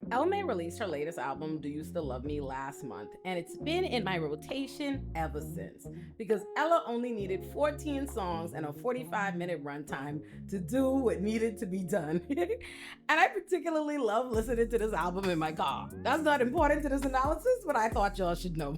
May released her latest album, Do You Still Love Me, last month, and it's been in my rotation ever since because Ella only needed 14 songs and a 45-minute runtime to do what needed to be done. And I particularly love listening to this album in my car. That's not important to this analysis, but I thought y'all should know.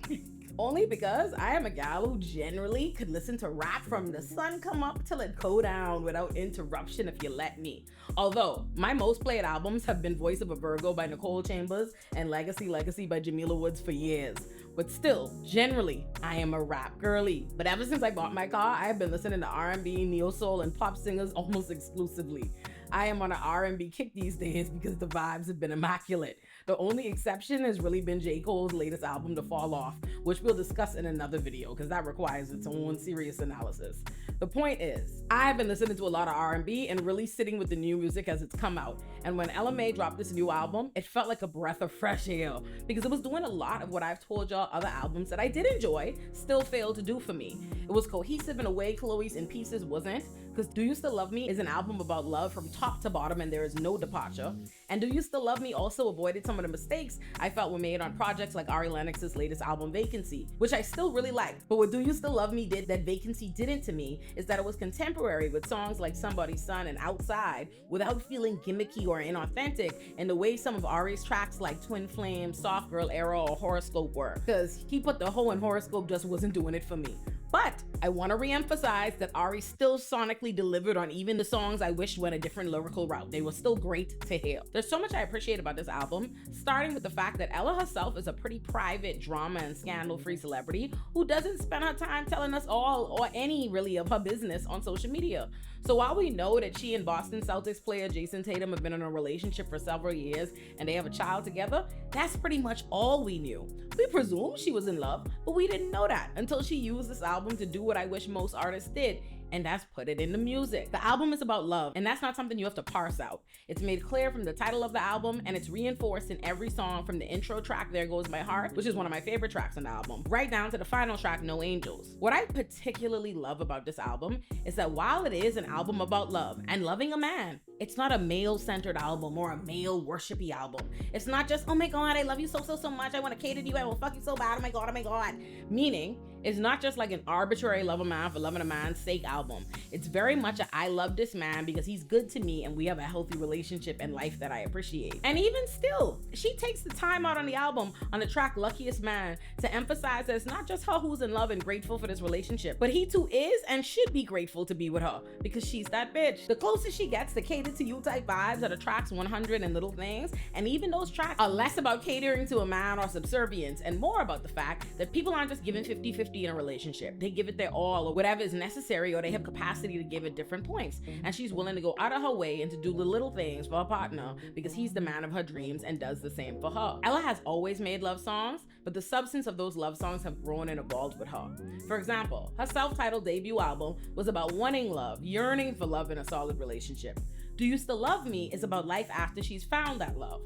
Only because I am a gal who generally could listen to rap from the sun come up till it go down without interruption if you let me. Although, my most played albums have been Voice of a Virgo by Nicole Chambers and Legacy by Jamila Woods for years. But still, generally, I am a rap girly. But ever since I bought my car, I have been listening to R&B, neo-soul, and pop singers almost exclusively. I am on an R&B kick these days because the vibes have been immaculate. The only exception has really been J. Cole's latest album, To Fall Off, which we'll discuss in another video because that requires its own serious analysis. The point is, I've been listening to a lot of R&B and really sitting with the new music as it's come out. And when Ella Mai dropped this new album, it felt like a breath of fresh air because it was doing a lot of what I've told y'all other albums that I did enjoy still failed to do for me. It was cohesive in a way Chloe's In Pieces wasn't, because Do You Still Love Me is an album about love from top to bottom and there is no departure. And Do You Still Love Me also avoided some of the mistakes I felt were made on projects like Ari Lennox's latest album, Vacancy, which I still really liked. But what Do You Still Love Me did that Vacancy didn't to me is that it was contemporary with songs like Somebody's Son and Outside without feeling gimmicky or inauthentic in the way some of Ari's tracks like Twin Flame, Soft Girl Era, or Horoscope were. Because he put the hoe in Horoscope just wasn't doing it for me. But I want to re-emphasize that Ari still sonically delivered on even the songs I wish went a different lyrical route. They were still great to hear. There's so much I appreciate about this album, starting with the fact that Ella herself is a pretty private, drama and scandal-free celebrity who doesn't spend her time telling us all or any really of her business on social media. So while we know that she and Boston Celtics player Jason Tatum have been in a relationship for several years and they have a child together, that's pretty much all we knew. We presumed she was in love, but we didn't know that until she used this album to do what I wish most artists did, and that's put it in the music. The album is about love, and that's not something you have to parse out. It's made clear from the title of the album, and it's reinforced in every song from the intro track, There Goes My Heart, which is one of my favorite tracks on the album, right down to the final track, No Angels. What I particularly love about this album is that while it is an album about love and loving a man, it's not a male-centered album or a male worshipy album. It's not just, oh my God, I love you so much, I want to cater to you, I will fuck you so bad, oh my God. Meaning, it's not just like an arbitrary love a man for loving a man's sake album. It's very much a I love this man because he's good to me and we have a healthy relationship and life that I appreciate. And even still, she takes the time out on the album on the track Luckiest Man to emphasize that it's not just her who's in love and grateful for this relationship, but he too is and should be grateful to be with her because she's that bitch. The closest she gets to cater to you type vibes are the tracks 100 and Little Things, and even those tracks are less about catering to a man or subservience and more about the fact that people aren't just giving 50-50 in a relationship. They give it their all or whatever is necessary, or they have capacity to give at different points. And she's willing to go out of her way and to do the little things for her partner because he's the man of her dreams and does the same for her. Ella has always made love songs, but the substance of those love songs have grown and evolved with her. For example, her self-titled debut album was about wanting love, yearning for love in a solid relationship. Do You Still Love Me is about life after she's found that love.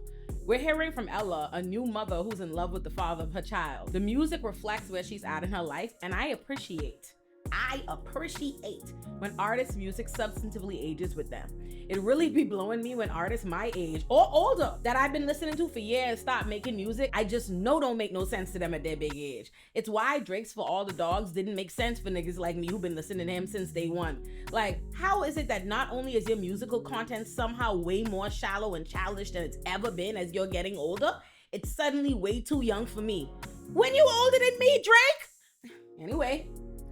We're hearing from Ella, a new mother who's in love with the father of her child. The music reflects where she's at in her life, and I appreciate when artists' music substantively ages with them. It really be blowing me when artists my age or older that I've been listening to for years stop making music I just know don't make no sense to them at their big age. It's why Drake's For All the Dogs didn't make sense for niggas like me who've been listening to him since day one. Like, how is it that not only is your musical content somehow way more shallow and childish than it's ever been as you're getting older, it's suddenly way too young for me? When you older than me, Drake? Anyway,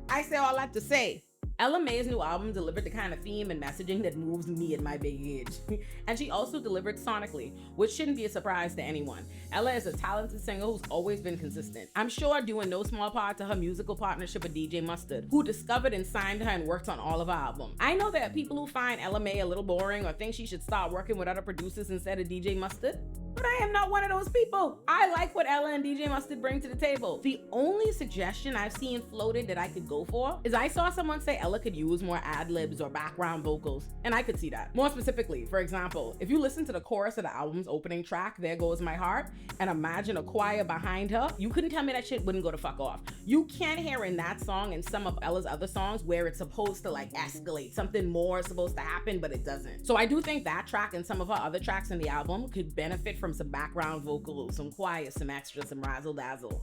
I say all that to say, Ella Mai's new album delivered the kind of theme and messaging that moves me at my big age. And she also delivered sonically, which shouldn't be a surprise to anyone. Ella is a talented singer who's always been consistent. I'm sure due in no small part to her musical partnership with DJ Mustard, who discovered and signed her and worked on all of her albums. I know there are people who find Ella Mai a little boring or think she should start working with other producers instead of DJ Mustard, but I am not one of those people. I like what Ella and DJ Mustard bring to the table. The only suggestion I've seen floated that I could go for is I saw someone say Ella could use more ad-libs or background vocals, and I could see that. More specifically, for example, if you listen to the chorus of the album's opening track, There Goes My Heart, and imagine a choir behind her, you couldn't tell me that shit wouldn't go the fuck off. You can't hear in that song and some of Ella's other songs where it's supposed to like escalate, something more is supposed to happen, but it doesn't. So I do think that track and some of her other tracks in the album could benefit from some background vocals, some choir, some extra, some razzle dazzle.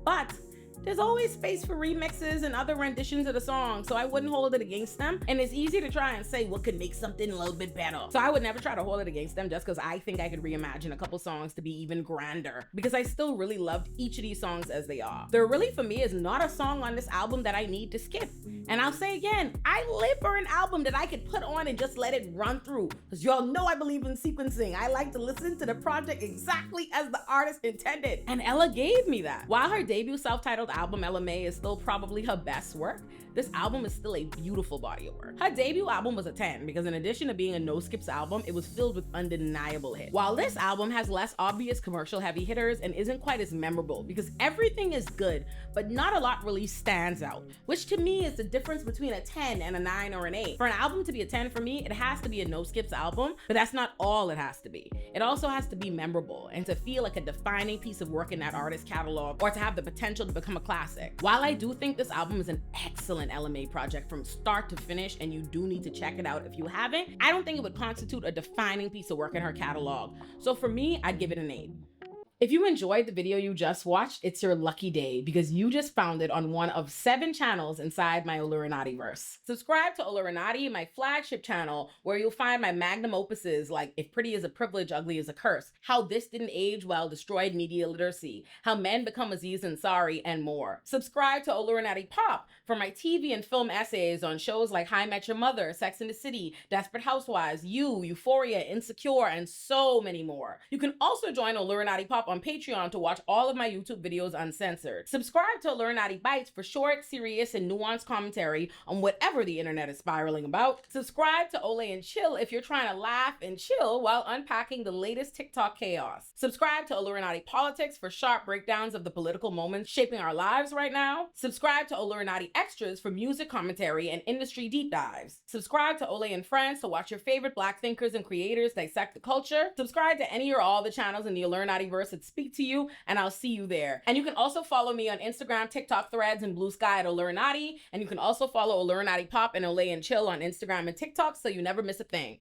But there's always space for remixes and other renditions of the song, so I wouldn't hold it against them. And it's easy to try and say what could make something a little bit better. So I would never try to hold it against them just because I think I could reimagine a couple songs to be even grander, because I still really loved each of these songs as they are. There really, for me, is not a song on this album that I need to skip. And I'll say again, I live for an album that I could put on and just let it run through, because y'all know I believe in sequencing. I like to listen to the project exactly as the artist intended, and Ella gave me that. While her debut self-titled album Ella May is still probably her best work, this album is still a beautiful body of work. Her debut album was a 10 because in addition to being a no-skips album, it was filled with undeniable hits. While this album has less obvious commercial heavy hitters and isn't quite as memorable because everything is good, but not a lot really stands out, which to me is the difference between a 10 and a 9 or an 8. For an album to be a 10 for me, it has to be a no-skips album, but that's not all it has to be. It also has to be memorable and to feel like a defining piece of work in that artist's catalog, or to have the potential to become a classic. While I do think this album is an excellent Ella May project from start to finish, and you do need to check it out if you haven't, I don't think it would constitute a defining piece of work in her catalog. So for me, I'd give it an 8. If you enjoyed the video you just watched, it's your lucky day because you just found it on one of 7 channels inside my Olurinati-verse. Subscribe to Olurinati, my flagship channel, where you'll find my magnum opuses like If Pretty is a Privilege, Ugly is a Curse, How This Didn't Age Well Destroyed Media Literacy, How Men Become Aziz Ansari, and more. Subscribe to Olurinati Pop for my TV and film essays on shows like How I Met Your Mother, Sex and the City, Desperate Housewives, You, Euphoria, Insecure, and so many more. You can also join Olurinati Pop on Patreon to watch all of my YouTube videos uncensored. Subscribe to Olurinati Bites for short, serious, and nuanced commentary on whatever the internet is spiraling about. Subscribe to Olay and Chill if you're trying to laugh and chill while unpacking the latest TikTok chaos. Subscribe to Olurinati Politics for sharp breakdowns of the political moments shaping our lives right now. Subscribe to Olurinati Extras for music commentary and industry deep dives. Subscribe to Olay and Friends to watch your favorite Black thinkers and creators dissect the culture. Subscribe to any or all the channels in the Olurinati-verse that speak to you, and I'll see you there. And you can also follow me on Instagram, TikTok, Threads, and Blue Sky at Olurinati. And you can also follow Olurinati Pop and Olay and Chill on Instagram and TikTok so you never miss a thing.